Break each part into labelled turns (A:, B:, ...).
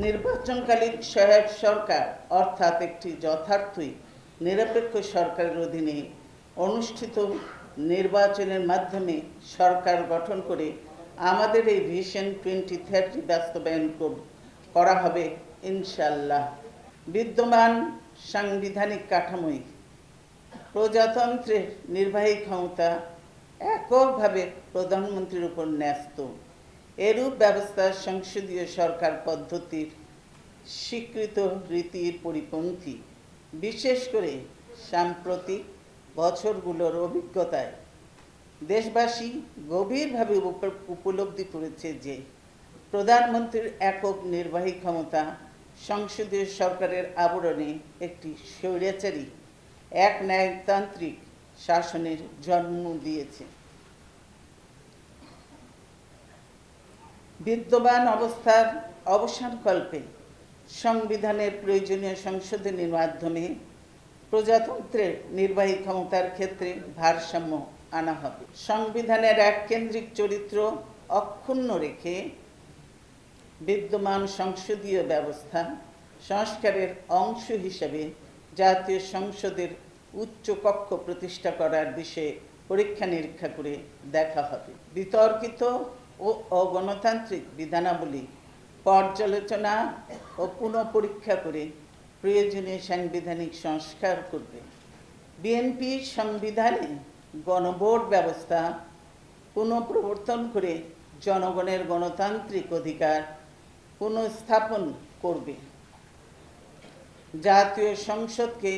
A: নির্বাচনকালীন সহায়ক সরকার অর্থাৎ একটি যথার্থই নিরপেক্ষ সরকারের অধীনে অনুষ্ঠিত নির্বাচনের মাধ্যমে সরকার গঠন করে আমাদের এই ভিশন 2030 বাস্তবায়ন করা হবে ইনশাআল্লাহ। বিদ্যমান সাংবিধানিক কাঠামোয় প্রজাতন্ত্রের নির্বাহী ক্ষমতা এককভাবে প্রধানমন্ত্রীর উপর ন্যস্ত। এরূপ ব্যবস্থা সংসদীয় সরকার পদ্ধতির স্বীকৃত রীতির পরিপন্থী। বিশেষ করে সাম্প্রতিক বছরগুলোর অভিজ্ঞতায় দেশবাসী গভীরভাবে উপলব্ধি করেছে যে প্রধানমন্ত্রীর একক নির্বাহী ক্ষমতা সংসদীয় সরকারের আবরণে একটি স্বৈরাচারী এক ন্যায়তান্ত্রিক শাসনের জন্ম দিয়েছে। বিদ্যমান অবস্থার অবসানকল্পে সংবিধানের প্রয়োজনীয় সংশোধনের মাধ্যমে প্রজাতন্ত্রের নির্বাহী ক্ষমতার ক্ষেত্রে ভারসাম্য আনা হবে। সংবিধানের এককেন্দ্রিক চরিত্র অক্ষুণ্ণ রেখে বিদ্যমান সংসদীয় ব্যবস্থা সংস্কারের অংশ হিসেবে জাতীয় সংসদের উচ্চ কক্ষ প্রতিষ্ঠা করার বিষয়ে পরীক্ষা নিরীক্ষা করে দেখা হবে। বিতর্কিত ও অগণতান্ত্রিক বিধানাবলী পর্যালোচনা ও পুনঃপরীক্ষা করে প্রয়োজনীয় সাংবিধানিক সংস্কার করবে। বিএনপি সংবিধানে গণভোট ব্যবস্থা পুনঃপ্রবর্তন করে জনগণের গণতান্ত্রিক অধিকার পুনঃস্থাপন করবে। জাতীয় সংসদকে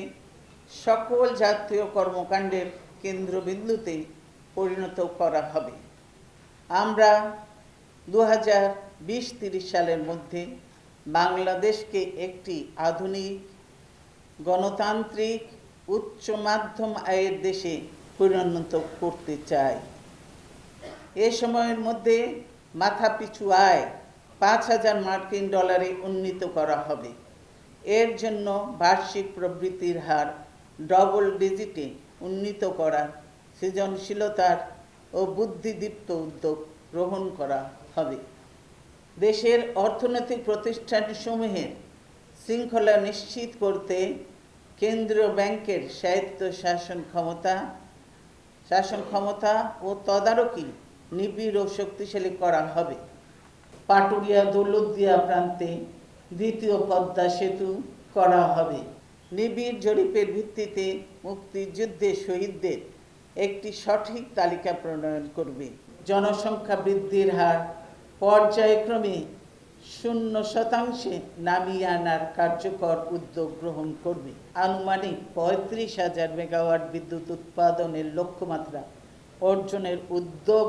A: সকল জাতীয় কর্মকাণ্ডের কেন্দ্রবিন্দুতে পরিণত করা হবে। আমরা 2020-30 সালের মধ্যে বাংলাদেশকে একটি আধুনিক গণতান্ত্রিক উচ্চ মাধ্যম আয়ের দেশে পরিণত করতে চাই। এ সময়ের মধ্যে মাথাপিছু আয় 5,000 মার্কিন ডলারে উন্নীত করা হবে। এর জন্য বার্ষিক প্রবৃদ্ধির হার ডবল ডিজিটে উন্নীত করার সৃজনশীলতার ও বুদ্ধিদীপ্ত উদ্যোগ গ্রহণ করা হবে। দেশের অর্থনৈতিক প্রতিষ্ঠানসমূহের শৃঙ্খলা নিশ্চিত করতে কেন্দ্রীয় ব্যাংকের স্বায়ত্ত শাসন ক্ষমতা ও তদারকি নিবিড় ও শক্তিশালী করা হবে। পাটুরিয়া দৌলতদিয়া প্রান্তে দ্বিতীয় পদ্মা সেতু করা হবে। নিবিড় জরিপের ভিত্তিতে মুক্তিযুদ্ধে শহীদদের একটি সঠিক তালিকা প্রণয়ন করবে। জনসংখ্যা বৃদ্ধির হার পর্যায়ক্রমে 0% নামিয়ে আনার কার্যকর উদ্যোগ গ্রহণ করবে। আনুমানিক 35,000 মেগাওয়াট বিদ্যুৎ উৎপাদনের লক্ষ্যমাত্রা অর্জনের উদ্যোগ